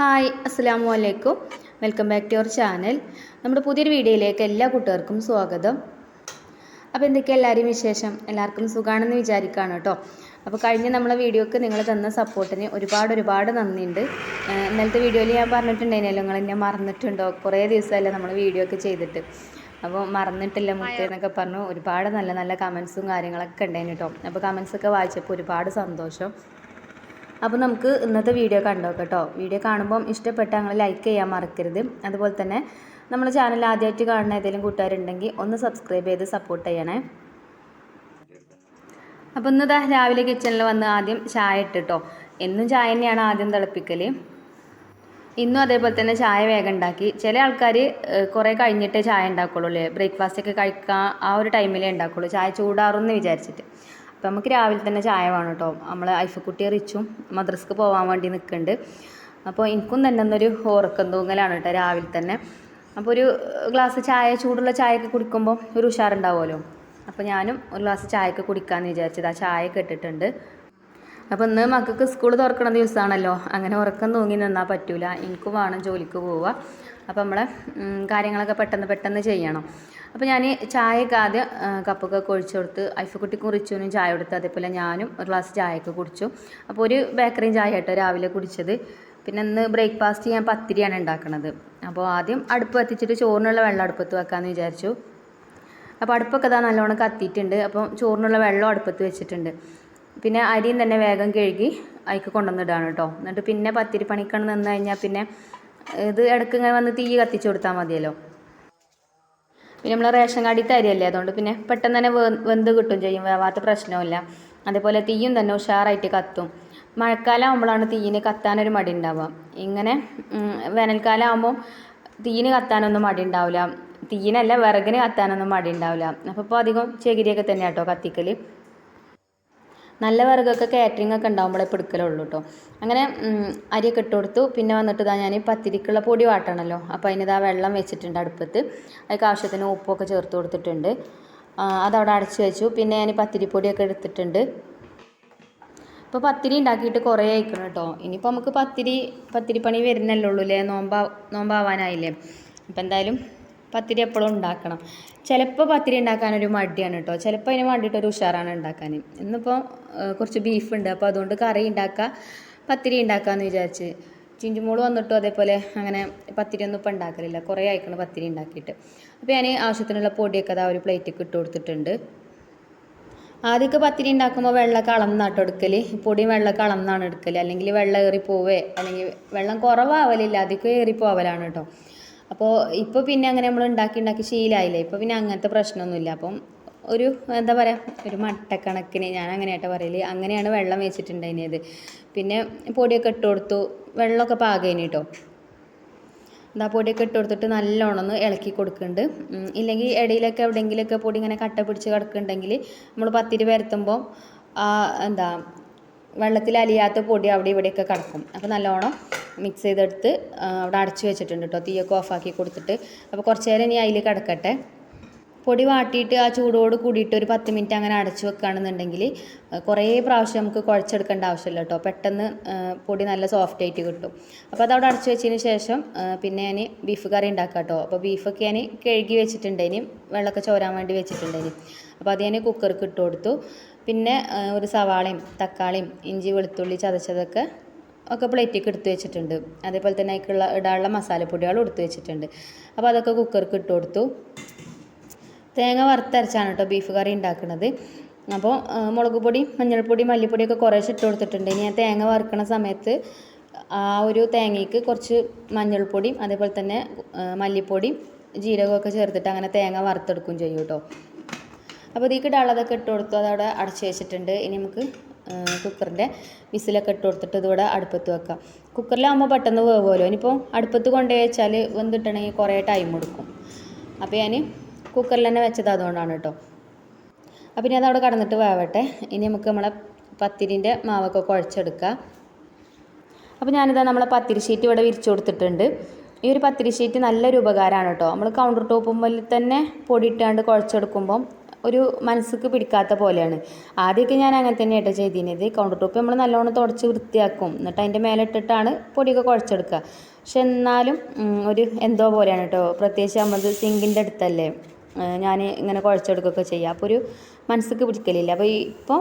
Hi അസ്സലാമു അലൈക്കും. Welcome back to your channel. നമ്മുടെ പുതിയൊരു വീഡിയോയിലേക്ക് എല്ലാ കൂട്ടുകാർക്കും സ്വാഗതം. അപ്പോൾ എന്തൊക്കെയാണ് എല്ലാവരും വിശേഷം? എല്ലാവർക്കും സുഖമാണെന്ന് വിചാരിക്കുകയാണ് കേട്ടോ. അപ്പോൾ കഴിഞ്ഞ നമ്മളെ വീഡിയോക്ക് നിങ്ങൾ തന്ന സപ്പോർട്ടിന് ഒരുപാട് നന്ദിയുണ്ട്. ഇന്നലത്തെ വീഡിയോയിൽ ഞാൻ പറഞ്ഞിട്ടുണ്ടായിരുന്നല്ലോ, നിങ്ങൾ എന്നെ മറന്നിട്ടുണ്ടോ, കുറേ ദിവസമല്ലേ നമ്മൾ വീഡിയോ ഒക്കെ ചെയ്തിട്ട്, അപ്പോൾ മറന്നിട്ടില്ല മുത്തേ എന്നൊക്കെ പറഞ്ഞു ഒരുപാട് നല്ല നല്ല കമൻസും കാര്യങ്ങളൊക്കെ ഉണ്ടായിരുന്നു കേട്ടോ. അപ്പോൾ കമൻസൊക്കെ വായിച്ചപ്പോൾ ഒരുപാട് സന്തോഷം. അപ്പോൾ നമുക്ക് ഇന്നത്തെ വീഡിയോ കണ്ടോ കേട്ടോ. വീഡിയോ കാണുമ്പം ഇഷ്ടപ്പെട്ട നിങ്ങൾ ലൈക്ക് ചെയ്യാൻ മറക്കരുത്. അതുപോലെ തന്നെ നമ്മുടെ ചാനൽ ആദ്യമായിട്ട് കാണുന്ന ഏതെങ്കിലും കൂട്ടുകാരുണ്ടെങ്കിൽ ഒന്ന് സബ്സ്ക്രൈബ് ചെയ്ത് സപ്പോർട്ട് ചെയ്യണേ. അപ്പോൾ ഇന്ന് രാവിലെ കിച്ചണിൽ വന്ന് ആദ്യം ചായ ഇട്ടിട്ടോ. എന്നും ചായ തന്നെയാണ് ആദ്യം തിളപ്പിക്കൽ. ഇന്നും അതേപോലെ തന്നെ ചായ വേഗം ഉണ്ടാക്കി. ചില ആൾക്കാർ കുറേ കഴിഞ്ഞിട്ടേ ചായ ഉണ്ടാക്കുള്ളൂ അല്ലേ, ബ്രേക്ക്ഫാസ്റ്റൊക്കെ കഴിക്കാൻ ആ ഒരു ടൈമിലേ ഉണ്ടാക്കുള്ളൂ, ചായ ചൂടാറുമെന്ന് വിചാരിച്ചിട്ട്. അപ്പോൾ നമുക്ക് രാവിലെ തന്നെ ചായ വേണം കേട്ടോ. നമ്മൾ ഐഫക്കുട്ടി റിച്ചും മദ്രസക്ക് പോകാൻ വേണ്ടി നിൽക്കുന്നുണ്ട്. അപ്പോൾ എനിക്കും തന്നെ ഒന്നൊരു ഉറക്കം തൂങ്ങലാണ് കേട്ടോ രാവിലെ തന്നെ. അപ്പോൾ ഒരു ഗ്ലാസ് ചായ, ചൂടുള്ള ചായയൊക്കെ കുടിക്കുമ്പോൾ ഒരു ഉഷാറുണ്ടാവുമല്ലോ. അപ്പോൾ ഞാനും ഒരു ഗ്ലാസ് ചായയൊക്കെ കുടിക്കാമെന്ന് വിചാരിച്ചത്. ആ ചായയൊക്കെ ഇട്ടിട്ടുണ്ട്. അപ്പോൾ ഇന്ന് മക്കൾക്ക് സ്കൂൾ തുറക്കുന്ന ദിവസമാണല്ലോ, അങ്ങനെ ഉറക്കം തൂങ്ങി നിന്നാൽ പറ്റൂല. എനിക്കും വേണം ജോലിക്ക് പോവുക. അപ്പോൾ നമ്മളെ കാര്യങ്ങളൊക്കെ പെട്ടെന്ന് ചെയ്യണം. അപ്പോൾ ഞാൻ ചായയൊക്കെ ആദ്യം കപ്പൊക്കെ ഒഴിച്ചു കൊടുത്ത് ഐഫക്കുട്ടിക്കും റിച്ചുവിനും ചായ കൊടുത്ത്, അതേപോലെ ഞാനും ഒരു ഗ്ലാസ് ചായയൊക്കെ കുടിച്ചു. അപ്പോൾ ഒരു ബേക്കറിയും ചായ കേട്ടോ രാവിലെ കുടിച്ചത്. പിന്നെ ഇന്ന് ബ്രേക്ക്ഫാസ്റ്റ് ഞാൻ പത്തിരിയാണ് ഉണ്ടാക്കുന്നത്. അപ്പോൾ ആദ്യം അടുപ്പ് കത്തിച്ചിട്ട് ചോറിനുള്ള വെള്ളം അടുപ്പത്ത് വെക്കാമെന്ന് വിചാരിച്ചു. അപ്പോൾ അടുപ്പൊക്കെ ഇതാ നല്ലോണം കത്തിയിട്ടുണ്ട്. അപ്പോൾ ചോറിനുള്ള വെള്ളം അടുപ്പത്ത് വെച്ചിട്ടുണ്ട്. പിന്നെ അരിയും തന്നെ വേഗം കഴുകി അതിക്ക് കൊണ്ടുവന്നിടാണ് കേട്ടോ. എന്നിട്ട് പിന്നെ പത്തിരി പണിക്കണം നിന്ന് കഴിഞ്ഞാൽ പിന്നെ ഇത് ഇടയ്ക്ക് ഇങ്ങനെ വന്ന് തീ കത്തിച്ച് കൊടുത്താൽ മതിയല്ലോ. പിന്നെ നമ്മൾ റേഷൻ കാർഡിത്തെ അരിയല്ലേ, അതുകൊണ്ട് പിന്നെ പെട്ടെന്ന് തന്നെ വെന്ത് കിട്ടും ചെയ്യും, വേവാത്ത പ്രശ്നമില്ല. അതേപോലെ തീയും തന്നെ ഉഷാറായിട്ട് കത്തും. മഴക്കാലം ആകുമ്പോഴാണ് തീയിന് കത്താനൊരു മടി ഉണ്ടാവുക. ഇങ്ങനെ വേനൽക്കാലം ആകുമ്പോൾ തീയിന് കത്താനൊന്നും മടി ഉണ്ടാവില്ല, തീയിനല്ല വിറകിന് കത്താനൊന്നും മടി ഉണ്ടാവില്ല. അപ്പോൾ ഇപ്പോൾ അധികം ചകിരിയൊക്കെ തന്നെ കേട്ടോ കത്തിക്കൽ. നല്ല വിറകൊക്കെ കാറ്ററിംഗ് ഒക്കെ ഉണ്ടാകുമ്പോഴേ പിടിക്കലുള്ളൂ കേട്ടോ. അങ്ങനെ അരിയൊക്കെ ഇട്ട് കൊടുത്തു. പിന്നെ വന്നിട്ട് ഇതാ ഞാൻ പത്തിരിക്കുള്ള പൊടി വാട്ടണമല്ലോ, അപ്പോൾ അതിനിതാ വെള്ളം വെച്ചിട്ടുണ്ട് അടുപ്പത്ത്. അതിന് ആവശ്യത്തിന് ഉപ്പൊക്കെ ചേർത്ത് കൊടുത്തിട്ടുണ്ട്. അതവിടെ അടച്ച് വെച്ചു. പിന്നെ ഞാൻ പത്തിരിപ്പൊടിയൊക്കെ എടുത്തിട്ടുണ്ട്. ഇപ്പോൾ പത്തിരി ഉണ്ടാക്കിയിട്ട് കുറേ ആയിക്കണം കേട്ടോ. ഇനിയിപ്പോൾ നമുക്ക് പത്തിരിപ്പണി വരുന്നല്ലേ ഉള്ളൂ അല്ലേ, നോമ്പാവാനായില്ലേ. അപ്പോൾ എന്തായാലും പത്തിരി എപ്പോഴും ഉണ്ടാക്കണം. ചിലപ്പോൾ പത്തിരി ഉണ്ടാക്കാനൊരു മടിയാണ് കേട്ടോ, ചിലപ്പോൾ അതിന് വേണ്ടിയിട്ടൊരു ഉഷാറാണ് ഉണ്ടാക്കാൻ. ഇന്നിപ്പോൾ കുറച്ച് ബീഫുണ്ട്, അപ്പോൾ അതുകൊണ്ട് കറി ഉണ്ടാക്കുക, പത്തിരി ഉണ്ടാക്കാമെന്ന് വിചാരിച്ച്. ചിഞ്ചുമോള് വന്നിട്ടും അതേപോലെ അങ്ങനെ പത്തിരി ഒന്നും ഇപ്പോൾ ഉണ്ടാക്കലില്ല, കുറേ ആയിക്കണം പത്തിരി ഉണ്ടാക്കിയിട്ട്. അപ്പോൾ ഞാൻ ആവശ്യത്തിനുള്ള പൊടിയൊക്കെ അതാ ഒരു പ്ലേറ്റിലേക്ക് ഇട്ട് കൊടുത്തിട്ടുണ്ട്. ആദ്യമൊക്കെ പത്തിരി ഉണ്ടാക്കുമ്പോൾ വെള്ളമൊക്കെ അളന്നാട്ടോ എടുക്കൽ, പൊടിയും വെള്ളമൊക്കെ അളന്നാണ് എടുക്കൽ. അല്ലെങ്കിൽ വെള്ളം ഏറി പോവേ, അല്ലെങ്കിൽ വെള്ളം കുറവാവലില്ല, അധികം ഏറി പോവലാണ് കേട്ടോ. അപ്പോൾ ഇപ്പോൾ പിന്നെ അങ്ങനെ നമ്മൾ ഉണ്ടാക്കി ശീലമായില്ലേ, ഇപ്പോൾ പിന്നെ അങ്ങനത്തെ പ്രശ്നമൊന്നുമില്ല. അപ്പം ഒരു എന്താ പറയുക, ഒരു മട്ടക്കണക്കിന് ഞാൻ അങ്ങനെയാട്ടോ പറയൽ, അങ്ങനെയാണ് വെള്ളം വെച്ചിട്ടുണ്ടായിരുന്നത്. പിന്നെ പൊടിയൊക്കെ ഇട്ട് കൊടുത്തു, വെള്ളമൊക്കെ പാകേനി കേട്ടോ. എന്താ പൊടിയൊക്കെ ഇട്ട് കൊടുത്തിട്ട് നല്ലോണം ഒന്ന് ഇളക്കി കൊടുക്കുന്നുണ്ട്. ഇല്ലെങ്കിൽ ഇടയിലൊക്കെ എവിടെയെങ്കിലുമൊക്കെ പൊടി ഇങ്ങനെ കട്ട പിടിച്ച് കിടക്കുന്നുണ്ടെങ്കിൽ നമ്മൾ പത്തിരി പരത്തുമ്പോൾ എന്താ വെള്ളത്തിൽ അലിയാത്ത പൊടി അവിടെ ഇവിടെയൊക്കെ കിടക്കും. അപ്പോൾ നല്ലോണം മിക്സ് ചെയ്തെടുത്ത് അവിടെ അടച്ച് വെച്ചിട്ടുണ്ട് കേട്ടോ, തീയൊക്കെ ഓഫാക്കി കൊടുത്തിട്ട്. അപ്പോൾ കുറച്ച് നേരം ഇനി അതിൽ കിടക്കട്ടെ. പൊടി വാട്ടിയിട്ട് ആ ചൂടോട് കൂടിയിട്ട് ഒരു 10 മിനിറ്റ് അങ്ങനെ അടച്ച് വെക്കുകയാണെന്നുണ്ടെങ്കിൽ കുറേ പ്രാവശ്യം നമുക്ക് കുഴച്ചെടുക്കേണ്ട ആവശ്യമില്ല കേട്ടോ, പെട്ടെന്ന് പൊടി നല്ല സോഫ്റ്റ് ആയിട്ട് കിട്ടും. അപ്പോൾ അതവിടെ അടച്ച് വെച്ചതിന് ശേഷം പിന്നെ ഞാൻ ബീഫ് കറി ഉണ്ടാക്കാം കേട്ടോ. അപ്പോൾ ബീഫൊക്കെ ഞാൻ കഴുകി വെച്ചിട്ടുണ്ടേനും, വെള്ളമൊക്കെ ചോരാൻ വേണ്ടി വെച്ചിട്ടുണ്ടേനും. അപ്പോൾ അത് ഞാൻ കുക്കർക്ക് ഇട്ട് കൊടുത്തു. പിന്നെ ഒരു സവാളയും തക്കാളിയും ഇഞ്ചി വെളുത്തുള്ളി ചതച്ചതൊക്കെ പ്ലേറ്റിലേക്ക് എടുത്ത് വെച്ചിട്ടുണ്ട്. അതേപോലെ തന്നെ അതിലേക്കുള്ള ഇടാനുള്ള മസാലപ്പൊടികളും എടുത്ത് വെച്ചിട്ടുണ്ട്. അപ്പോൾ അതൊക്കെ കുക്കർക്ക് ഇട്ട് കൊടുത്തു. തേങ്ങ വറുത്തരച്ചാണ് കേട്ടോ ബീഫ് കറി ഉണ്ടാക്കുന്നത്. അപ്പോൾ മുളക് പൊടി, മഞ്ഞൾപ്പൊടി, മല്ലിപ്പൊടിയൊക്കെ കുറേശ്ശെ ഇട്ട് കൊടുത്തിട്ടുണ്ട്. ഇനി ഞാൻ തേങ്ങ വറുക്കണ സമയത്ത് ആ ഒരു തേങ്ങയ്ക്ക് കുറച്ച് മഞ്ഞൾപ്പൊടിയും അതേപോലെ തന്നെ മല്ലിപ്പൊടിയും ജീരകമൊക്കെ ചേർത്തിട്ട് അങ്ങനെ തേങ്ങ വറുത്തെടുക്കും ചെയ്യും കേട്ടോ. അപ്പോൾ ഇതിലേക്ക് ഇടാനുള്ളതൊക്കെ ഇട്ട് കൊടുത്തു, അതവിടെ അടച്ച് വെച്ചിട്ടുണ്ട്. ഇനി നമുക്ക് കുക്കറിൻ്റെ വിസിലൊക്കെ ഇട്ട് കൊടുത്തിട്ട് ഇതിവിടെ അടുപ്പത്ത് വെക്കാം. കുക്കറിലാകുമ്പോൾ പെട്ടെന്ന് വേവുമല്ലോ. ഇനിയിപ്പോൾ അടുപ്പത്ത് കൊണ്ടുപോയി വെച്ചാൽ വെന്തിട്ടണമെങ്കിൽ കുറേ ടൈം എടുക്കും. അപ്പോൾ ഞാൻ കുക്കറിൽ തന്നെ വെച്ചത് അതുകൊണ്ടാണ് കേട്ടോ. അപ്പോൾ ഇനി അതവിടെ കടന്നിട്ട് വേവട്ടെ. ഇനി നമുക്ക് നമ്മളെ പത്തിരിൻ്റെ മാവൊക്കെ കുഴച്ചെടുക്കാം. അപ്പോൾ ഞാനിതാ നമ്മളെ പത്തിരി ഷീറ്റ് ഇവിടെ വിരിച്ചു കൊടുത്തിട്ടുണ്ട്. ഈ ഒരു പത്തിരി ഷീറ്റ് നല്ലൊരു ഉപകാരമാണ് കേട്ടോ. നമ്മൾ കൗണ്ടർ ടോപ്പുമ്പിൽ തന്നെ പൊടി ഇട്ടാണ്ട് കുഴച്ചെടുക്കുമ്പം ഒരു മനസ്സിക്ക് പിടിക്കാത്ത പോലെയാണ്. ആദ്യമൊക്കെ ഞാൻ അങ്ങനെ തന്നെ കേട്ടോ ചെയ്തിരുന്നത്. കൗണ്ടർ ടോപ്പ് നമ്മൾ നല്ലോണം തുടച്ച് വൃത്തിയാക്കും, എന്നിട്ട് അതിൻ്റെ മേലെ ഇട്ടിട്ടാണ് പൊടിയൊക്കെ കുഴച്ചെടുക്കുക. പക്ഷെ എന്നാലും ഒരു എന്തോ പോലെയാണ് കേട്ടോ. പ്രത്യേകിച്ച് നമ്മളത് സിങ്കിൻ്റെ അടുത്തല്ലേ ഞാൻ ഇങ്ങനെ കുഴച്ചെടുക്കുകയൊക്കെ ചെയ്യുക. അപ്പോൾ ഒരു മനസ്സിക്ക് പിടിക്കലില്ല. അപ്പോൾ ഇപ്പോൾ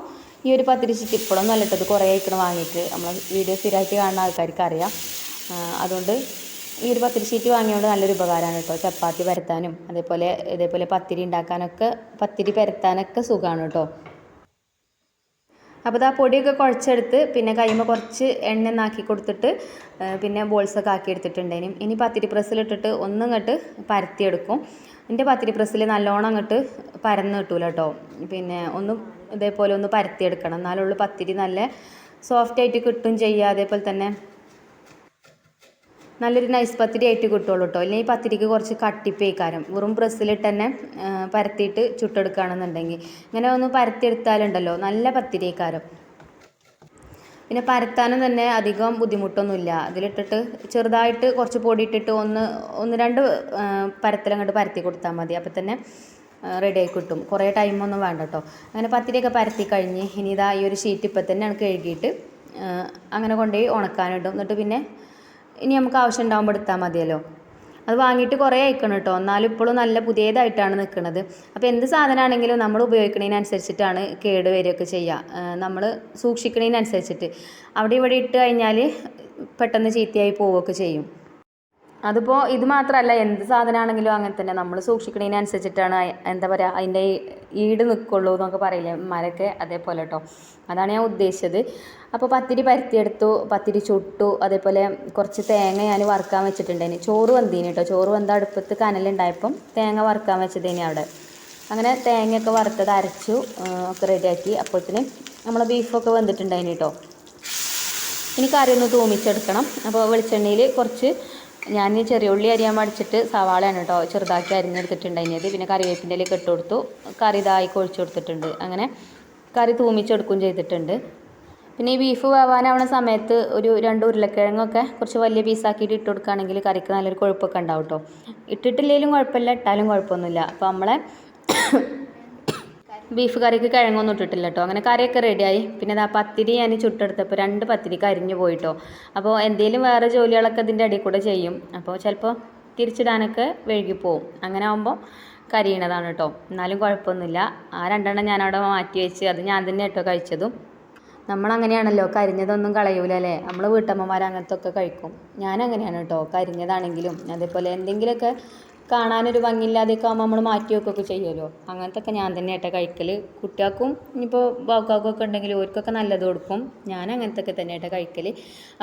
ഈ ഒരു പത്തിരി ഷീറ്റ് ഇപ്പോഴൊന്നും അല്ല കേട്ടത്, കുറേ ആയിക്കണം വാങ്ങിയിട്ട്. നമ്മൾ വീഡിയോ സ്ഥിരമായിട്ട് കാണുന്ന ആൾക്കാർക്ക് അറിയാം. അതുകൊണ്ട് ഈ ഒരു പത്തിരി ഷീറ്റ് വാങ്ങിയോണ്ട് നല്ലൊരു ഉപകാരമാണ് കേട്ടോ. ചപ്പാത്തി പരത്താനും ഇതേപോലെ പത്തിരി ഉണ്ടാക്കാനൊക്കെ, പത്തിരി പരത്താനൊക്കെ സുഖമാണ് കേട്ടോ. അപ്പോൾ ആ പൊടിയൊക്കെ കുഴച്ചെടുത്ത് പിന്നെ കൈമ കുറച്ച് എണ്ണ ഒന്നാക്കി കൊടുത്തിട്ട് പിന്നെ ബോൾസൊക്കെ ആക്കി എടുത്തിട്ടുണ്ടേനും. ഇനി പത്തിരി പ്രസ്സിലിട്ടിട്ട് ഒന്നിങ്ങോട്ട് പരത്തിയെടുക്കും. എൻ്റെ പത്തിരി പ്രസ്സിൽ നല്ലോണം അങ്ങോട്ട് പരന്ന് കിട്ടൂല കേട്ടോ. പിന്നെ ഇതേപോലെ ഒന്ന് പരത്തിയെടുക്കണം, എന്നാലുള്ളൂ പത്തിരി നല്ല സോഫ്റ്റായിട്ട് കിട്ടും ചെയ്യുക. അതേപോലെ തന്നെ നല്ലൊരു നൈസ് പത്തിരി ആയിട്ട് കിട്ടുള്ളൂ കേട്ടോ. അല്ലെങ്കിൽ ഈ പത്തിരിക്ക് കുറച്ച് കട്ടിപ്പേക്കാരം. വെറും പ്രസ്സിലിട്ട് തന്നെ പരത്തിയിട്ട് ചുട്ടെടുക്കുകയാണെന്നുണ്ടെങ്കിൽ ഇങ്ങനെ ഒന്ന് പരത്തിയെടുത്താലുണ്ടല്ലോ നല്ല പത്തിരിക്കാരം. പിന്നെ പരത്താനും തന്നെ അധികം ബുദ്ധിമുട്ടൊന്നുമില്ല. അതിലിട്ടിട്ട് ചെറുതായിട്ട് കുറച്ച് പൊടി ഇട്ടിട്ട് ഒന്ന് രണ്ട് പരത്തലങ്ങോട്ട് പരത്തി കൊടുത്താൽ മതി. അപ്പം തന്നെ റെഡി ആയി കിട്ടും. കുറേ ടൈമൊന്നും വേണ്ട കേട്ടോ. അങ്ങനെ പത്തിരിയൊക്കെ പരത്തി കഴിഞ്ഞ് ഇനി ഇതാ ഈ ഒരു ഷീറ്റ് ഇപ്പം തന്നെ കഴുകിയിട്ട് അങ്ങനെ കൊണ്ടുപോയി ഉണക്കാനിടും. എന്നിട്ട് പിന്നെ ഇനി നമുക്ക് ആവശ്യം ഉണ്ടാകുമ്പോൾ എടുത്താൽ മതിയല്ലോ. അത് വാങ്ങിയിട്ട് കുറേ അയക്കണം കേട്ടോ, എന്നാലും ഇപ്പോഴും നല്ല പുതിയതായിട്ടാണ് നിൽക്കുന്നത്. അപ്പോൾ എന്ത് സാധനമാണെങ്കിലും നമ്മൾ ഉപയോഗിക്കുന്നതിനനുസരിച്ചിട്ടാണ് കേട് വരികയൊക്കെ ചെയ്യുക. നമ്മൾ സൂക്ഷിക്കുന്നതിനനുസരിച്ചിട്ട്. അവിടെ ഇവിടെ ഇട്ട് കഴിഞ്ഞാൽ പെട്ടെന്ന് ചീത്തയായി പോവുകയൊക്കെ ചെയ്യും. അതിപ്പോൾ ഇത് മാത്രമല്ല, എന്ത് സാധനമാണെങ്കിലും അങ്ങനെ തന്നെ നമ്മൾ സൂക്ഷിക്കുന്നതിനനുസരിച്ചിട്ടാണ് എന്താ പറയുക അതിൻ്റെ ഈട് നിൽക്കുള്ളൂ എന്നൊക്കെ പറയില്ലേ മരൊക്കെ, അതേപോലെ കേട്ടോ. അതാണ് ഞാൻ ഉദ്ദേശിച്ചത്. അപ്പോൾ പത്തിരി പരത്തിയെടുത്തു, പത്തിരി ചുട്ടു. അതേപോലെ കുറച്ച് തേങ്ങ ഞാൻ വറുക്കാൻ വെച്ചിട്ടുണ്ടേന്. ചോറ് വെന്തീന് കേട്ടോ. ചോറ് വെന്ത അടുപ്പത്ത് കനലുണ്ടായപ്പം തേങ്ങ വറുക്കാൻ വെച്ചതേനി അവിടെ. അങ്ങനെ തേങ്ങയൊക്കെ വറുത്തത് അരച്ചു ഒക്കെ റെഡിയാക്കി. അപ്പോഴത്തേന് നമ്മളെ ബീഫൊക്കെ വെന്തിട്ടുണ്ടായിന് കേട്ടോ. ഇനി കറി ഒന്ന് തൂമിച്ചെടുക്കണം. അപ്പോൾ വെളിച്ചെണ്ണയിൽ കുറച്ച് ഞാൻ ചെറിയ ഉള്ളി അരിയാൻ മടിച്ചിട്ട് സവാളയാണ് കേട്ടോ ചെറുതാക്കി അരിഞ്ഞെടുത്തിട്ടുണ്ടായിരുന്നത്. പിന്നെ കറിവേപ്പിൻ്റെ ഇലയൊക്കെ ഇട്ട് കൊടുത്തു. കറി ഇതായി കൊഴിച്ച് കൊടുത്തിട്ടുണ്ട്. അങ്ങനെ കറി തൂമിച്ചെടുക്കുകയും ചെയ്തിട്ടുണ്ട്. പിന്നെ ഈ ബീഫ് വേവാനാവുന്ന സമയത്ത് ഒരു 2 ഉരുളക്കിഴങ്ങൊക്കെ കുറച്ച് വലിയ പീസാക്കിയിട്ട് ഇട്ട് കൊടുക്കുകയാണെങ്കിൽ കറിക്ക് നല്ലൊരു കൊഴുപ്പൊക്കെ ഉണ്ടാവും കേട്ടോ. ഇട്ടിട്ടില്ലെങ്കിലും കുഴപ്പമില്ല, ഇട്ടാലും കുഴപ്പമൊന്നുമില്ല. അപ്പോൾ നമ്മളെ ബീഫ് കറിക്ക് കിഴങ്ങൊന്നും ഇട്ടിട്ടില്ല കേട്ടോ. അങ്ങനെ കറിയൊക്കെ റെഡിയായി. പിന്നെ ആ പത്തിരി ഞാൻ ചുട്ടെടുത്തപ്പോൾ 2 പത്തിരി കരിഞ്ഞു പോയിട്ടോ. അപ്പോൾ എന്തെങ്കിലും വേറെ ജോലികളൊക്കെ ഇതിൻ്റെ ഇടയിൽ കൂടെ ചെയ്യും. അപ്പോൾ ചിലപ്പോൾ തിരിച്ചിടാനൊക്കെ വൈകിപ്പോവും. അങ്ങനെ ആകുമ്പോൾ കരിയണതാണ് കേട്ടോ. എന്നാലും കുഴപ്പമൊന്നുമില്ല. ആ 2 ഞാനവിടെ മാറ്റി വെച്ച് അത് ഞാൻ തന്നെ കേട്ടോ കഴിച്ചതും. നമ്മളങ്ങനെയാണല്ലോ, കരിഞ്ഞതൊന്നും കളയൂല അല്ലേ. നമ്മൾ വീട്ടമ്മമാർ അങ്ങനത്തെ ഒക്കെ കഴിക്കും. ഞാനങ്ങനെയാണ് കേട്ടോ. കരിഞ്ഞതാണെങ്കിലും അതേപോലെ എന്തെങ്കിലുമൊക്കെ കാണാനൊരു ഭംഗിയില്ലാതെയൊക്കെ ആകുമ്പോൾ നമ്മൾ മാറ്റി വെക്കുകയൊക്കെ ചെയ്യുമല്ലോ. അങ്ങനത്തെ ഒക്കെ ഞാൻ തന്നെ ആയിട്ട് കഴിക്കൽ. കുട്ടികൾക്കും ഇനിയിപ്പോൾ ബാക്കാക്കൊക്കെ ഉണ്ടെങ്കിൽ ഓർക്കൊക്കെ നല്ലത് കൊടുക്കും. ഞാൻ അങ്ങനത്തെ ഒക്കെ തന്നെ ആയിട്ട് കഴിക്കൽ.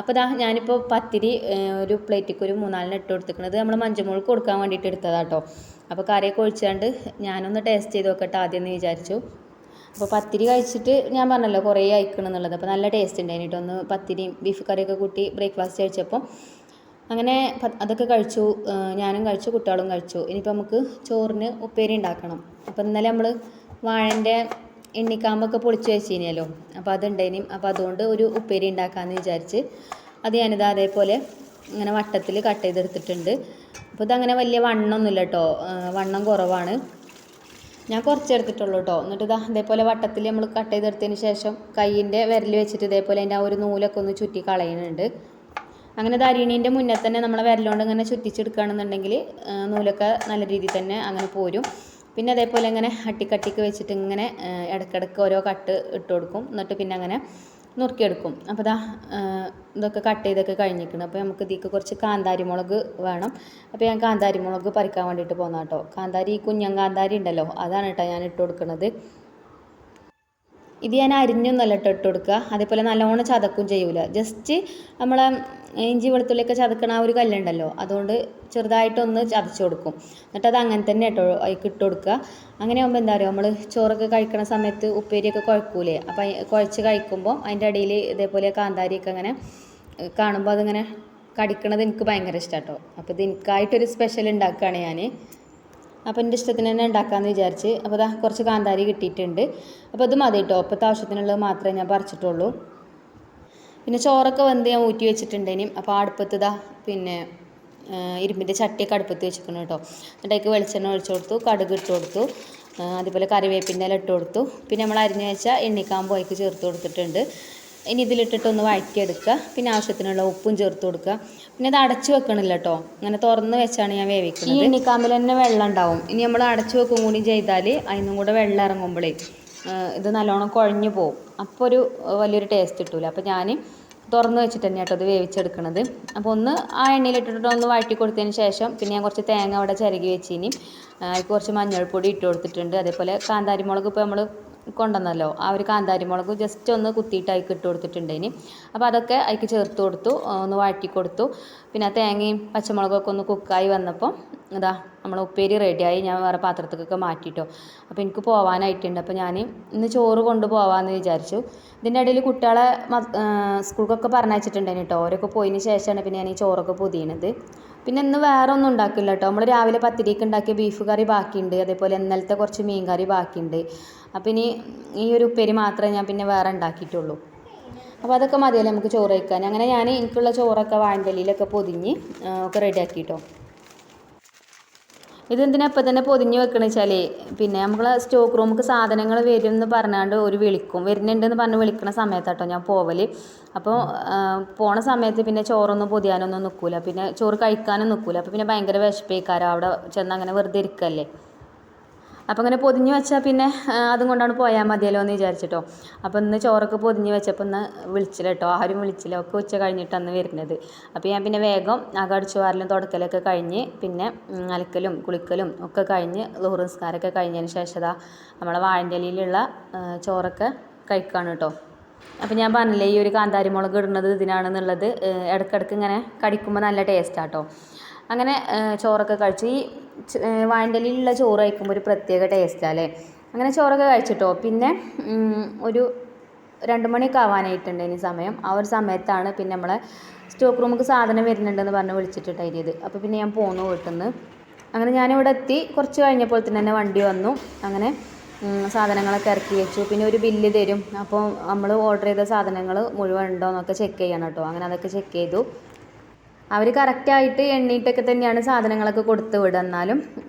അപ്പോൾ ഞാനിപ്പോൾ പത്തിരി ഒരു പ്ലേറ്റിക്ക് ഒരു 3-4 ഇട്ട് കൊടുത്തിരിക്കുന്നത് നമ്മൾ മഞ്ചമുളക്ക് കൊടുക്കാൻ വേണ്ടിയിട്ട് എടുത്തതാട്ടോ. അപ്പോൾ കറിയൊക്കെ ഒഴിച്ചാണ്ട് ഞാനൊന്ന് ടേസ്റ്റ് ചെയ്ത് നോക്കട്ടെ ആദ്യം എന്ന് വിചാരിച്ചു. അപ്പോൾ പത്തിരി കഴിച്ചിട്ട് ഞാൻ പറഞ്ഞല്ലോ കുറേ അയക്കണം എന്നുള്ളത്. അപ്പോൾ നല്ല ടേസ്റ്റ് ഉണ്ടായിരുന്നു കേട്ടോ. ഒന്ന് പത്തിരിയും ബീഫ് കറിയൊക്കെ കൂട്ടി ബ്രേക്ക്ഫാസ്റ്റ് കഴിച്ചപ്പോൾ അങ്ങനെ അതൊക്കെ കഴിച്ചു. ഞാനും കഴിച്ചു, കുട്ടികളും കഴിച്ചു. ഇനിയിപ്പോൾ നമുക്ക് ചോറിന് ഉപ്പേരി ഉണ്ടാക്കണം. അപ്പോൾ ഇന്നലെ നമ്മൾ വാഴൻ്റെ എണ്ണിക്കാമ്പൊക്കെ പൊളിച്ച് വെച്ചിരുന്നല്ലോ. അപ്പോൾ അതുണ്ടായിനും. അപ്പോൾ അതുകൊണ്ട് ഒരു ഉപ്പേരി ഉണ്ടാക്കാമെന്ന് വിചാരിച്ച് അത് ഞാനിത് അതേപോലെ ഇങ്ങനെ വട്ടത്തിൽ കട്ട് ചെയ്തെടുത്തിട്ടുണ്ട്. അപ്പോൾ ഇതങ്ങനെ വലിയ വണ്ണമൊന്നുമില്ല കേട്ടോ, വണ്ണം കുറവാണ്. ഞാൻ കുറച്ചെടുത്തിട്ടുള്ളൂ കേട്ടോ. എന്നിട്ട് ഇതേപോലെ വട്ടത്തിൽ നമ്മൾ കട്ട് ചെയ്തെടുത്തതിന് ശേഷം കയ്യിൻ്റെ വിരൽ വെച്ചിട്ട് ഇതേപോലെ അതിൻ്റെ ആ ഒരു നൂലൊക്കെ ഒന്ന് ചുറ്റി കളയുന്നുണ്ട്. അങ്ങനെ അരിയണീൻ്റെ മുന്നേ തന്നെ നമ്മളെ വിരലുകൊണ്ട് ഇങ്ങനെ ചുറ്റിച്ചെടുക്കുകയാണെന്നുണ്ടെങ്കിൽ നൂലൊക്കെ നല്ല രീതിയിൽ തന്നെ അങ്ങനെ പോരും. പിന്നെ അതേപോലെ ഇങ്ങനെ അട്ടിക്കട്ടിക്ക് വെച്ചിട്ട് ഇങ്ങനെ ഇടയ്ക്കിടയ്ക്ക് ഓരോ കട്ട് ഇട്ട് കൊടുക്കും. എന്നിട്ട് പിന്നെ അങ്ങനെ നുറുക്കിയെടുക്കും. അപ്പോൾ ഇതൊക്കെ കട്ട് ചെയ്തൊക്കെ കഴിഞ്ഞിരിക്കണം. അപ്പോൾ നമുക്ക് ഇതിലേക്ക് കുറച്ച് കാന്താരി മുളക് വേണം. അപ്പോൾ ഞാൻ കാന്താരി മുളക് പറിക്കാൻ വേണ്ടിയിട്ട് പോന്നാ കേട്ടോ. കാന്താരി കുഞ്ഞൻ കാന്താരി ഉണ്ടല്ലോ, അതാണ് കേട്ടോ ഞാൻ ഇട്ട് കൊടുക്കുന്നത്. ഇത് ഞാൻ അരിഞ്ഞൊന്നല്ല ഇട്ട് കൊടുക്കുക. അതേപോലെ നല്ലോണം ചതക്കും ചെയ്യൂല. ജസ്റ്റ് നമ്മളെ ഇഞ്ചി വെളുത്തുള്ളിയൊക്കെ ചതക്കണ ആ ഒരു കല്ലുണ്ടല്ലോ, അതുകൊണ്ട് ചെറുതായിട്ടൊന്ന് ചതച്ച് കൊടുക്കും. എന്നിട്ട് അത് അങ്ങനെ തന്നെ കേട്ടോ അതിലേക്ക് ഇട്ട് കൊടുക്കുക. അങ്ങനെ ആകുമ്പോൾ എന്താ പറയുക, നമ്മൾ ചോറൊക്കെ കഴിക്കണ സമയത്ത് ഉപ്പേരിയൊക്കെ കുഴക്കൂലേ, അപ്പോൾ കുഴച്ച് കഴിക്കുമ്പോൾ അതിൻ്റെ ഇടയിൽ ഇതേപോലെ കാന്താരിയൊക്കെ അങ്ങനെ കാണുമ്പോൾ അതിങ്ങനെ കടിക്കണത് എനിക്ക് ഭയങ്കര ഇഷ്ടമാണ് കേട്ടോ. അപ്പോൾ ഇത് എനിക്കായിട്ടൊരു സ്പെഷ്യൽ ഉണ്ടാക്കുകയാണ് ഞാൻ. അപ്പോൾ എൻ്റെ ഇഷ്ടത്തിന് തന്നെ ഉണ്ടാക്കാമെന്ന് വിചാരിച്ച്. അപ്പോൾ കുറച്ച് കാന്താരി കിട്ടിയിട്ടുണ്ട്. അപ്പോൾ ഇത് മതി കേട്ടോ. ഇപ്പോഴത്തെ ആവശ്യത്തിനുള്ളത് മാത്രമേ ഞാൻ പറിച്ചിട്ടുള്ളൂ. പിന്നെ ചോറൊക്കെ വെന്ത് ഞാൻ ഊറ്റി വെച്ചിട്ടുണ്ടേനും. അപ്പോൾ അടുപ്പത്ത് പിന്നെ ഇരുമ്പിൻ്റെ ചട്ടിയൊക്കെ അടുപ്പത്ത് വെച്ചിരിക്കണം കേട്ടോ. എന്നിട്ടേക്ക് വെളിച്ചെണ്ണ ഒഴിച്ചു കൊടുത്തു, കടുക് ഇട്ട് കൊടുത്തു. അതുപോലെ കറിവേപ്പിൻ്റെ ഇല ഇട്ട് കൊടുത്തു. പിന്നെ നമ്മൾ അരിഞ്ഞു വെച്ച എണ്ണിക്കാമ്പ് അതിലേക്ക് ചേർത്ത് കൊടുത്തിട്ടുണ്ട്. ഇനി ഇതിലിട്ടിട്ടൊന്ന് വഴറ്റിയെടുക്കുക. പിന്നെ ആവശ്യത്തിനുള്ള ഉപ്പും ചേർത്ത് കൊടുക്കുക. പിന്നെ ഇത് അടച്ചു വെക്കണില്ല കേട്ടോ, ഇങ്ങനെ തുറന്ന് വെച്ചാണ് ഞാൻ വേവിക്കുന്നത്. ഈ എണ്ണിക്കാമ്പിൽ തന്നെ വെള്ളം ഉണ്ടാവും. ഇനി നമ്മൾ അടച്ചു വെക്കും കൂടി ചെയ്താൽ അതിനും കൂടെ വെള്ളം ഇറങ്ങുമ്പോഴേ ഇത് നല്ലോണം കുഴഞ്ഞു പോകും. അപ്പോൾ ഒരു വലിയൊരു ടേസ്റ്റ് കിട്ടില്ല. അപ്പോൾ ഞാൻ തുറന്ന് വെച്ചിട്ട് തന്നെ കേട്ടോ ഇത് വേവിച്ചെടുക്കണത്. അപ്പോൾ ഒന്ന് ആ എണ്ണയിലിട്ടിട്ട് ഒന്ന് വഴറ്റി കൊടുത്തതിന് ശേഷം പിന്നെ ഞാൻ കുറച്ച് തേങ്ങ അവിടെ ചിരകി വെച്ചിനി അതിൽ കുറച്ച് മഞ്ഞൾപ്പൊടി ഇട്ട് കൊടുത്തിട്ടുണ്ട്. അതേപോലെ കാന്താരിമുളക് ഇപ്പോൾ നമ്മൾ കൊണ്ടുവന്നല്ലോ, ആ ഒരു കാന്താരിമുളക് ജസ്റ്റ് ഒന്ന് കുത്തിയിട്ട് അതിലേക്ക് ഇട്ട് കൊടുത്തിട്ടുണ്ടേനി. അപ്പോൾ അതൊക്കെ അതിലേക്ക് ചേർത്ത് കൊടുത്തു, ഒന്ന് വഴറ്റി കൊടുത്തു. പിന്നെ തേങ്ങയും പച്ചമുളകൊക്കെ ഒന്ന് കുക്കായി വന്നപ്പോൾ ഇതാ നമ്മൾ ഉപ്പേരി റെഡിയായി. ഞാൻ വേറെ പാത്രത്തേക്കൊക്കെ മാറ്റിയിട്ടോ. അപ്പോൾ എനിക്ക് പോകാനായിട്ടുണ്ട്. അപ്പോൾ ഞാൻ ഇന്ന് ചോറ് കൊണ്ടുപോകാമെന്ന് വിചാരിച്ചു. ഇതിൻ്റെ ഇടയിൽ കുട്ടികളെ സ്കൂൾക്കൊക്കെ പറഞ്ഞയച്ചിട്ടുണ്ടായിന് കേട്ടോ. അവരൊക്കെ പോയതിന് ശേഷമാണ് പിന്നെ ഞാൻ ഈ ചോറൊക്കെ പൊതിയണത്. പിന്നെ ഇന്ന് വേറെ ഒന്നും ഉണ്ടാക്കില്ല കേട്ടോ. നമ്മൾ രാവിലെ പത്തിരിക്ക് ഉണ്ടാക്കിയ ബീഫ് കറി ബാക്കിയുണ്ട്, അതേപോലെ ഇന്നലത്തെ കുറച്ച് മീൻ കറി ബാക്കിയുണ്ട്. അപ്പോൾ ഇനി ഈ ഒരു ഉപ്പേരി മാത്രമേ ഞാൻ പിന്നെ വേറെ ഉണ്ടാക്കിയിട്ടുള്ളൂ. അപ്പോൾ അതൊക്കെ മതിയല്ലേ നമുക്ക് ചോറ് വയ്ക്കാൻ. അങ്ങനെ ഞാൻ എനിക്കുള്ള ചോറൊക്കെ വാഴൻ്റെലിയിലൊക്കെ പൊതിഞ്ഞ് ഒക്കെ റെഡിയാക്കിയിട്ടോ. ഇതെന്തിനാ ഇപ്പം തന്നെ പൊതിഞ്ഞ് വെക്കണമെന്ന് വെച്ചാൽ പിന്നെ നമ്മൾ സ്റ്റോക്ക് റൂമിലേക്ക് സാധനങ്ങൾ വരുമെന്ന് പറഞ്ഞാണ്ട് ഒരു വിളിക്കും, വരുന്നുണ്ടെന്ന് പറഞ്ഞ് വിളിക്കുന്ന സമയത്താട്ടോ ഞാൻ പോവൽ. അപ്പോൾ പോണ സമയത്ത് പിന്നെ ചോറൊന്നും പൊതിയാനൊന്നും നിൽക്കില്ല, പിന്നെ ചോറ് കഴിക്കാനും നിൽക്കില്ല. അപ്പോൾ പിന്നെ ഭയങ്കര വിശപ്പേക്കാരം അവിടെ ചെന്ന് അങ്ങനെ വെറുതെ ഇരിക്കല്ലേ. അപ്പോൾ അങ്ങനെ പൊതിഞ്ഞ് വെച്ചാൽ പിന്നെ അതും കൊണ്ടാണ് പോയാൽ മതിയല്ലോ എന്ന് വിചാരിച്ചിട്ടോ. അപ്പോൾ ഇന്ന് ചോറൊക്കെ പൊതിഞ്ഞ് വെച്ചപ്പോൾ ഇന്ന് വിളിച്ചില്ല കേട്ടോ, ആരും വിളിച്ചില്ല, ഒക്കെ ഉച്ച കഴിഞ്ഞിട്ടാണ് വരുന്നത്. അപ്പോൾ ഞാൻ പിന്നെ വേഗം അകടിച്ചു വാരലും തുടക്കലൊക്കെ കഴിഞ്ഞ് പിന്നെ അലക്കലും കുളിക്കലും ഒക്കെ കഴിഞ്ഞ് ളുഹർ നിസ്കാരമൊക്കെ കഴിഞ്ഞതിന് ശേഷം നമ്മളെ വാഴൻ്റെലിയിലുള്ള ചോറൊക്കെ കഴിക്കുകയാണ് കേട്ടോ. അപ്പോൾ ഞാൻ പറഞ്ഞില്ലേ ഈ ഒരു കാന്താരി മുളക് ഇടുന്നത് ഇതിനാണെന്നുള്ളത്, ഇടയ്ക്കിടയ്ക്ക് ഇങ്ങനെ കടിക്കുമ്പോൾ നല്ല ടേസ്റ്റാട്ടോ. അങ്ങനെ ചോറൊക്കെ കഴിച്ച് ഈ വാഴൻ്റെലിയിലുള്ള ചോറ് കഴിക്കുമ്പോൾ ഒരു പ്രത്യേക ടേസ്റ്റാണ് അല്ലേ. അങ്ങനെ ചോറൊക്കെ കഴിച്ചിട്ടോ. പിന്നെ ഒരു 2 മണിയൊക്കെ ആവാനായിട്ടുണ്ട് ഇനി സമയം. ആ ഒരു സമയത്താണ് പിന്നെ നമ്മളെ സ്റ്റോക്ക് റൂമിലേക്ക് സാധനം വരുന്നുണ്ടെന്ന് പറഞ്ഞ് വിളിച്ചിട്ടുണ്ടായിരുന്നത്. അപ്പോൾ പിന്നെ ഞാൻ പോന്നു വീട്ടിൽ നിന്ന്. അങ്ങനെ ഞാനിവിടെ എത്തി. കുറച്ച് കഴിഞ്ഞപ്പോൾ തന്നെ വണ്ടി വന്നു. അങ്ങനെ സാധനങ്ങളൊക്കെ ഇറക്കി വെച്ചു. പിന്നെ ഒരു ബില്ല് തരും. അപ്പോൾ നമ്മൾ ഓർഡർ ചെയ്ത സാധനങ്ങൾ മുഴുവൻ ഉണ്ടോ എന്നൊക്കെ ചെക്ക് ചെയ്യണം കേട്ടോ. അങ്ങനെ അതൊക്കെ ചെക്ക് ചെയ്തു. അവർ കറക്റ്റായിട്ട് എണ്ണീട്ടൊക്കെ തന്നെയാണ് സാധനങ്ങളൊക്കെ കൊടുത്ത് വിടുക. എന്നാലും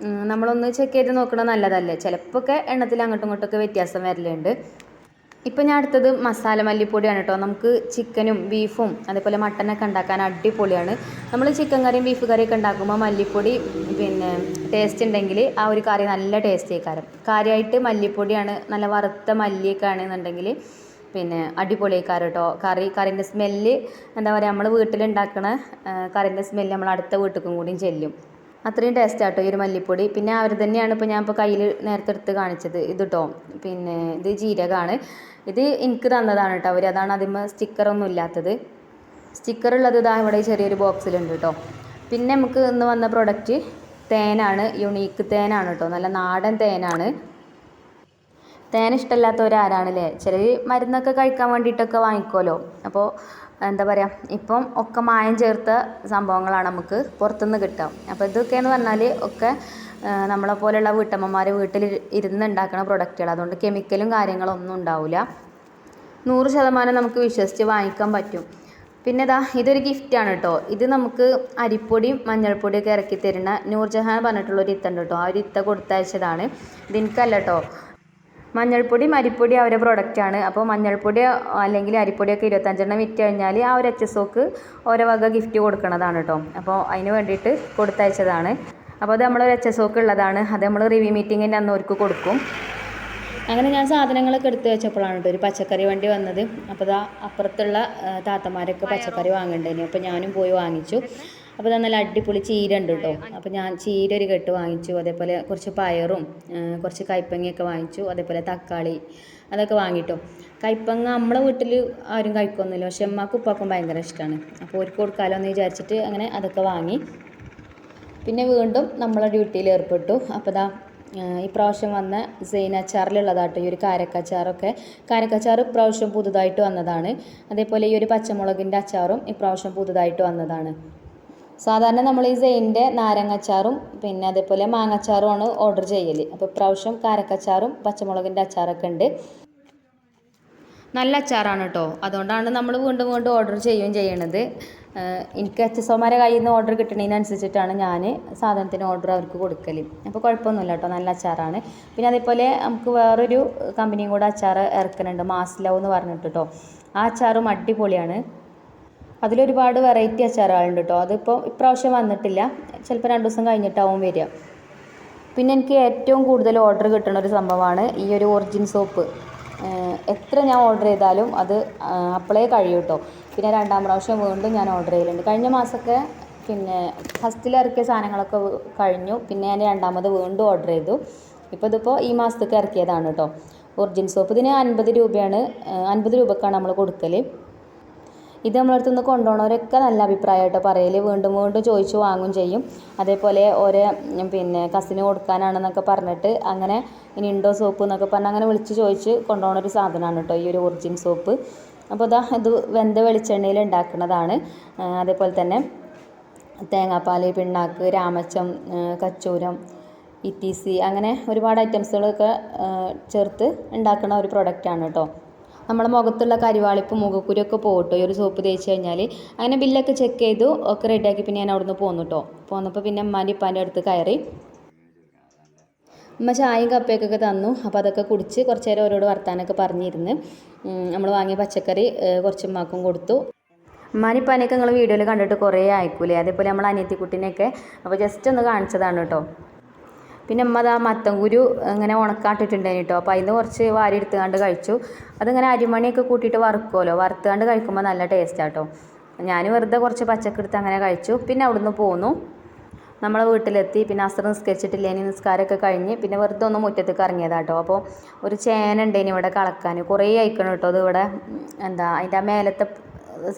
നമ്മളൊന്ന് ചെക്ക് ചെയ്ത് നോക്കണത് നല്ലതല്ലേ. ചിലപ്പോൾ ഒക്കെ എണ്ണത്തിൽ അങ്ങോട്ടും ഇങ്ങോട്ടൊക്കെ വ്യത്യാസം വരലുണ്ട്. ഇപ്പം ഞാൻ അടുത്തത് മസാല മല്ലിപ്പൊടിയാണ് കേട്ടോ. നമുക്ക് ചിക്കനും ബീഫും അതേപോലെ മട്ടനൊക്കെ ഉണ്ടാക്കാൻ അടിപൊളിയാണ്. നമ്മൾ ചിക്കൻ കറിയും ബീഫ് കറിയൊക്കെ ഉണ്ടാക്കുമ്പോൾ മല്ലിപ്പൊടി പിന്നെ ടേസ്റ്റ് ഉണ്ടെങ്കിൽ ആ ഒരു കറി നല്ല ടേസ്റ്റ് ആയിക്കാരം. കാര്യമായിട്ട് മല്ലിപ്പൊടിയാണ്, നല്ല വറുത്ത മല്ലിയൊക്കെ ആണെന്നുണ്ടെങ്കിൽ പിന്നെ അടിപൊളിയായിക്കാരം കേട്ടോ. കറിൻ്റെ സ്മെല്ല് എന്താ പറയുക, നമ്മൾ വീട്ടിലുണ്ടാക്കണ കറിൻ്റെ സ്മെല്ല് നമ്മൾ അടുത്ത വീട്ടിലും കൂടിയും ചെല്ലും. അത്രയും ടേസ്റ്റ് ആട്ടോ ഈ ഒരു മല്ലിപ്പൊടി. പിന്നെ അവർ തന്നെയാണ് ഇപ്പോൾ ഞാൻ ഇപ്പോൾ കയ്യിൽ നേരത്തെ എടുത്ത് കാണിച്ചത് ഇത് കേട്ടോ. പിന്നെ ഇത് ജീരകമാണ്. ഇത് എനിക്ക് തന്നതാണ് കേട്ടോ അവർ. അതാണ് അതിന്മേൽ സ്റ്റിക്കറൊന്നും ഇല്ലാത്തത്. സ്റ്റിക്കറുള്ളത് ഇതാ ഇവിടെ ചെറിയൊരു ബോക്സിലുണ്ട് കേട്ടോ. പിന്നെ നമുക്ക് ഇന്ന് വന്ന പ്രൊഡക്റ്റ് തേനാണ്. യുണീക്ക് തേനാണ് കേട്ടോ. നല്ല നാടൻ തേനാണ്. തേൻ ഇഷ്ടമില്ലാത്തവരാരാണല്ലേ. ചിലർ മരുന്നൊക്കെ കഴിക്കാൻ വേണ്ടിയിട്ടൊക്കെ വാങ്ങിക്കുമല്ലോ. അപ്പോൾ എന്താ പറയുക, ഇപ്പം ഒക്കെ മായം ചേർത്ത സംഭവങ്ങളാണ് നമുക്ക് പുറത്തുനിന്ന് കിട്ടുക. അപ്പോൾ ഇതൊക്കെയെന്ന് പറഞ്ഞാൽ ഒക്കെ നമ്മളെ പോലെയുള്ള വീട്ടമ്മമാർ വീട്ടിൽ ഇരുന്ന് ഉണ്ടാക്കുന്ന പ്രൊഡക്റ്റുകൾ. അതുകൊണ്ട് കെമിക്കലും കാര്യങ്ങളൊന്നും ഉണ്ടാവില്ല. 100% നമുക്ക് വിശ്വസിച്ച് വാങ്ങിക്കാൻ പറ്റും. പിന്നെ ഇതൊരു ഗിഫ്റ്റാണ് കേട്ടോ. ഇത് നമുക്ക് അരിപ്പൊടിയും മഞ്ഞൾപ്പൊടിയൊക്കെ ഇറക്കി തരുന്ന നൂർജഹാൻ പറഞ്ഞിട്ടുള്ളൊരു ഇത്തുണ്ട് കേട്ടോ. ആ ഒരു ഇത്ത കൊടുത്തയച്ചതാണ്. ഇതെനിക്കല്ല കേട്ടോ. മഞ്ഞൾപ്പൊടിയും അരിപ്പൊടിയും അവരുടെ പ്രൊഡക്റ്റാണ്. അപ്പോൾ മഞ്ഞൾപ്പൊടി അല്ലെങ്കിൽ അരിപ്പൊടിയൊക്കെ 25 വിറ്റ് കഴിഞ്ഞാൽ ആ ഒരു HSOക്ക് ഓരോ വക ഗിഫ്റ്റ് കൊടുക്കുന്നതാണ് കേട്ടോ. അപ്പോൾ അതിന് വേണ്ടിയിട്ട് കൊടുത്തയച്ചതാണ്. അപ്പോൾ അത് നമ്മളൊരു HSOക്ക് ഉള്ളതാണ്. അത് നമ്മൾ റിവ്യൂ മീറ്റിങ്ങിൻ്റെ അന്ന് അവർക്ക് കൊടുക്കും. അങ്ങനെ ഞാൻ സാധനങ്ങളൊക്കെ എടുത്ത് വെച്ചപ്പോഴാണ് കേട്ടോ ഒരു പച്ചക്കറി വണ്ടി വന്നത്. അപ്പോൾ അപ്പുറത്തുള്ള താത്തമാരൊക്കെ പച്ചക്കറി വാങ്ങണ്ടേനു. അപ്പോൾ ഞാനും പോയി വാങ്ങിച്ചു. അപ്പോൾ നല്ല അടിപൊളി ചീര ഉണ്ട് കേട്ടോ. അപ്പോൾ ഞാൻ ചീര ഒരു കെട്ട് വാങ്ങിച്ചു. അതേപോലെ കുറച്ച് പയറും കുറച്ച് കൈപ്പങ്ങയൊക്കെ വാങ്ങിച്ചു. അതേപോലെ തക്കാളി അതൊക്കെ വാങ്ങിട്ടോ. കൈപ്പങ്ങ നമ്മളെ വീട്ടിൽ ആരും കഴിക്കൊന്നുമില്ല, പക്ഷെ അമ്മക്കും ഉപ്പാക്കും ഭയങ്കര ഇഷ്ടമാണ്. അപ്പോൾ അവർക്ക് കൊടുക്കാമല്ലോ എന്ന് വിചാരിച്ചിട്ട് അങ്ങനെ അതൊക്കെ വാങ്ങി. പിന്നെ വീണ്ടും നമ്മളെ ഡ്യൂട്ടിയിൽ ഏർപ്പെട്ടു. അപ്പോൾ ഇപ്രാവശ്യം വന്ന സെയിൻ അച്ചാറിലുള്ളതാട്ടോ ഈ ഒരു കാരക്കച്ചാറൊക്കെ. കാരക്കച്ചാർ ഇപ്രാവശ്യം പുതുതായിട്ട് വന്നതാണ്. അതേപോലെ ഈ ഒരു പച്ചമുളകിൻ്റെ അച്ചാറും ഇപ്രാവശ്യം പുതുതായിട്ട് വന്നതാണ്. സാധാരണ നമ്മൾ ഈ സെയിൻ്റെ നാരങ്ങച്ചാറും പിന്നെ അതേപോലെ മാങ്ങച്ചാറുമാണ് ഓർഡർ ചെയ്യൽ. അപ്പോൾ ഇപ്രാവശ്യം കാരക്കച്ചാറും പച്ചമുളകിൻ്റെ അച്ചാറൊക്കെ ഉണ്ട്. നല്ല അച്ചാറാണ് കേട്ടോ. അതുകൊണ്ടാണ് നമ്മൾ വീണ്ടും വീണ്ടും ഓർഡർ ചെയ്യുകയും ചെയ്യണത്. എനിക്ക് HSOമാരെ കയ്യിൽ നിന്ന് ഓർഡർ കിട്ടുന്നതിനനുസരിച്ചിട്ടാണ് ഞാൻ സാധനത്തിന് ഓർഡർ അവർക്ക് കൊടുക്കൽ. അപ്പോൾ കുഴപ്പമൊന്നുമില്ല കേട്ടോ, നല്ല അച്ചാറാണ്. പിന്നെ അതേപോലെ നമുക്ക് വേറൊരു കമ്പനിയും കൂടെ അച്ചാർ ഇറക്കുന്നുണ്ട്, മാസ്ലവ് എന്ന് പറഞ്ഞിട്ട് കേട്ടോ. ആ അച്ചാറും അടിപൊളിയാണ്. അതിലൊരുപാട് വെറൈറ്റി അച്ചാറുകളുണ്ട് കേട്ടോ. അതിപ്പോൾ ഇപ്രാവശ്യം വന്നിട്ടില്ല, ചിലപ്പോൾ 2 ദിവസം കഴിഞ്ഞിട്ടാവും വരിക. പിന്നെ എനിക്ക് ഏറ്റവും കൂടുതൽ ഓർഡർ കിട്ടുന്ന ഒരു സംഭവമാണ് ഈ ഒരു ഒറിജിൻ സോപ്പ്. എത്ര ഞാൻ ഓർഡർ ചെയ്താലും അത് അപ്പോഴേ കഴിയും കേട്ടോ. പിന്നെ 2ാം പ്രാവശ്യം വീണ്ടും ഞാൻ ഓർഡർ ചെയ്യലുണ്ട്. കഴിഞ്ഞ മാസമൊക്കെ പിന്നെ ഫസ്റ്റിൽ ഇറക്കിയ സാധനങ്ങളൊക്കെ കഴിഞ്ഞു, പിന്നെ ഞാൻ 2ാമത് വീണ്ടും ഓർഡർ ചെയ്തു. ഇതിപ്പോൾ ഈ മാസത്തേക്ക് ഇറക്കിയതാണ് കേട്ടോ ഒറിജിൻ സോപ്പ്. ഇതിന് 50 രൂപയാണ്, 50 രൂപക്കാണ് നമ്മൾ കൊടുക്കൽ. ഇത് നമ്മളടുത്ത് നിന്ന് കൊണ്ടുപോകണവരൊക്കെ നല്ല അഭിപ്രായമായിട്ടോ പറയൽ, വീണ്ടും വീണ്ടും ചോദിച്ച് വാങ്ങും ചെയ്യും. അതേപോലെ ഓരോ പിന്നെ കസിന് കൊടുക്കാനാണെന്നൊക്കെ പറഞ്ഞിട്ട് അങ്ങനെ ഇനി ഉണ്ടോ സോപ്പ് എന്നൊക്കെ പറഞ്ഞ് അങ്ങനെ വിളിച്ച് ചോദിച്ച് കൊണ്ടുപോകുന്ന ഒരു സാധനമാണ് കേട്ടോ ഈ ഒരു ഒറിജിൻ സോപ്പ്. അപ്പോൾ ഇത് വെന്ത വെളിച്ചെണ്ണയിൽ ഉണ്ടാക്കുന്നതാണ്. അതേപോലെ തന്നെ തേങ്ങാപ്പാൽ, പിണ്ണാക്ക്, രാമച്ചം, കച്ചൂരം, ETC അങ്ങനെ ഒരുപാട് ഐറ്റംസുകളൊക്കെ ചേർത്ത് ഉണ്ടാക്കുന്ന ഒരു പ്രൊഡക്റ്റാണ് കേട്ടോ. നമ്മുടെ മുഖത്തുള്ള കരിവാളിപ്പ്, മുഖക്കുരുവൊക്കെ പോകട്ടോ ഈ ഒരു സോപ്പ് തേച്ച് കഴിഞ്ഞാൽ. അങ്ങനെ ബില്ലൊക്കെ ചെക്ക് ചെയ്തു ഒക്കെ റെഡിയാക്കി പിന്നെ ഞാൻ അവിടുന്ന് പോന്നു കേട്ടോ. പോന്നപ്പോൾ പിന്നെ ഉമ്മാൻ്റെ ഇപ്പാൻ്റെ അടുത്ത് കയറി. ഉമ്മ ചായയും കപ്പയൊക്കെ തന്നു. അപ്പോൾ അതൊക്കെ കുടിച്ച് കുറച്ച് നേരം ഓരോട് വർത്താനൊക്കെ പറഞ്ഞിരുന്ന് നമ്മൾ വാങ്ങിയ പച്ചക്കറി കുറച്ച് ഉമ്മാക്കും കൊടുത്തു. ഉമ്മാനിപ്പാനെയൊക്കെ നിങ്ങൾ വീഡിയോയിൽ കണ്ടിട്ട് കുറേ ആയിക്കൂലേ, അതേപോലെ നമ്മൾ അനിയത്തിക്കുട്ടിനെയൊക്കെ അപ്പോൾ ജസ്റ്റ് ഒന്ന് കാണിച്ചതാണ് കേട്ടോ. പിന്നെ ഉമ്മ ആ മത്തൻകുരു ഇങ്ങനെ ഉണക്കാട്ടിട്ടുണ്ടായിരുന്നു കേട്ടോ. അപ്പോൾ അതിന് കുറച്ച് വാരി എടുത്തുകൊണ്ട് കഴിച്ചു. അതിങ്ങനെ അരിമണിയൊക്കെ കൂട്ടിയിട്ട് വറുക്കുമല്ലോ, വറുത്തുകൊണ്ട് കഴിക്കുമ്പോൾ നല്ല ടേസ്റ്റാണ് കേട്ടോ. ഞാൻ വെറുതെ കുറച്ച് പച്ചക്കറി എടുത്ത് അങ്ങനെ കഴിച്ചു. പിന്നെ അവിടുന്ന് പോന്നു, നമ്മളെ വീട്ടിലെത്തി. പിന്നെ അസ്ർ നിസ്കരിച്ചിട്ടില്ലേനി, നിസ്കാരമൊക്കെ കഴിഞ്ഞ് പിന്നെ വെറുതെ ഒന്ന് മുറ്റത്തേക്ക് ഇറങ്ങിയതാണ് കേട്ടോ. അപ്പോൾ ഒരു ചേന ഉണ്ടേനി ഇവിടെ കളക്കാൻ, കുറേ അയക്കണം കേട്ടോ. അത് ഇവിടെ അതിൻ്റെ ആ മേലത്തെ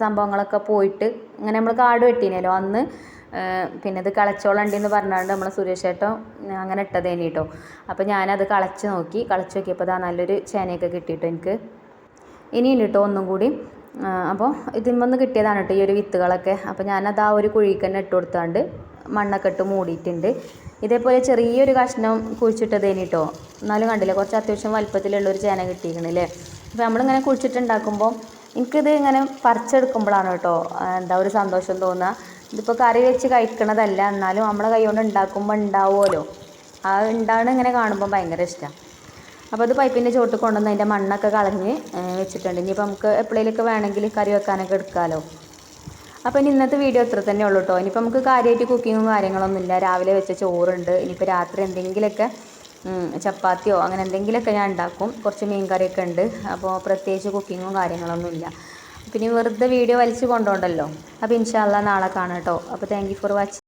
സംഭവങ്ങളൊക്കെ പോയിട്ട് ഇങ്ങനെ നമ്മൾ കാട് വെട്ടീനല്ലോ അന്ന്, പിന്നെ ഇത് കളച്ചോളണ്ടെന്ന് പറഞ്ഞുകൊണ്ട് നമ്മളെ സുരേഷ് ചേട്ടൻ അങ്ങനെ ഇട്ടതേനി കേട്ടോ. അപ്പോൾ ഞാനത് കളച്ച് നോക്കിയപ്പോൾ അതാ നല്ലൊരു ചേനയൊക്കെ കിട്ടിയിട്ടോ എനിക്ക്. ഇനിയുണ്ട് കേട്ടോ ഒന്നും കൂടി. അപ്പോൾ ഇതിന്മൊന്ന് കിട്ടിയതാണ് കേട്ടോ ഈ ഒരു വിത്തുകളൊക്കെ. അപ്പോൾ ഞാനത് ആ ഒരു കുഴിക്ക് തന്നെ ഇട്ട് കൊടുത്താണ്ട് മണ്ണൊക്കെ ഇട്ട് മൂടിയിട്ടുണ്ട്. ഇതേപോലെ ചെറിയൊരു കഷ്ണം കുഴിച്ചിട്ടതേനി കേട്ടോ. എന്നാലും കണ്ടില്ലേ കുറച്ച് അത്യാവശ്യം വലുപ്പത്തിലുള്ളൊരു ചേന കിട്ടിയിരിക്കണല്ലേ. അപ്പോൾ നമ്മളിങ്ങനെ കുഴിച്ചിട്ടുണ്ടാക്കുമ്പോൾ എനിക്കിത് ഇങ്ങനെ പറിച്ചെടുക്കുമ്പോഴാണ് കേട്ടോ ഒരു സന്തോഷം തോന്നുക. ഇതിപ്പോൾ കറി വെച്ച് കഴിക്കണതല്ല, എന്നാലും നമ്മളെ കൈ കൊണ്ട് ഉണ്ടാക്കുമ്പോൾ ഉണ്ടാവുമല്ലോ, ആ ഉണ്ടാകുന്ന ഇങ്ങനെ കാണുമ്പോൾ ഭയങ്കര ഇഷ്ടമാണ്. അപ്പോൾ അത് പൈപ്പിൻ്റെ ചോട്ട് കൊണ്ടുവന്ന് അതിൻ്റെ മണ്ണൊക്കെ കളഞ്ഞ് വെച്ചിട്ടുണ്ട്. ഇനിയിപ്പോൾ നമുക്ക് എപ്പോഴേലൊക്കെ വേണമെങ്കിൽ കറി വെക്കാനൊക്കെ എടുക്കാമല്ലോ. അപ്പോൾ ഇനി ഇന്നത്തെ വീഡിയോ ഇത്ര തന്നെ ഉള്ളൂ കേട്ടോ. ഇനിയിപ്പോൾ നമുക്ക് കാര്യമായിട്ട് കുക്കിങ്ങും കാര്യങ്ങളൊന്നുമില്ല. രാവിലെ വെച്ച ചോറുണ്ട്. ഇനിയിപ്പോൾ രാത്രി എന്തെങ്കിലുമൊക്കെ ചപ്പാത്തിയോ അങ്ങനെ എന്തെങ്കിലുമൊക്കെ ഞാൻ ഉണ്ടാക്കും. കുറച്ച് മീൻ കറിയൊക്കെ ഉണ്ട്. അപ്പോൾ പ്രത്യേകിച്ച് കുക്കിങ്ങും കാര്യങ്ങളൊന്നുമില്ല. പിന്നെ വെറുതെ വീഡിയോ വലിച്ച് കൊണ്ടുപോകണ്ടല്ലോ. അപ്പോൾ ഇൻഷാ അല്ലാഹ് നാളെ കാണാം കേട്ടോ. അപ്പോൾ താങ്ക് യു ഫോർ വാച്ചിങ്.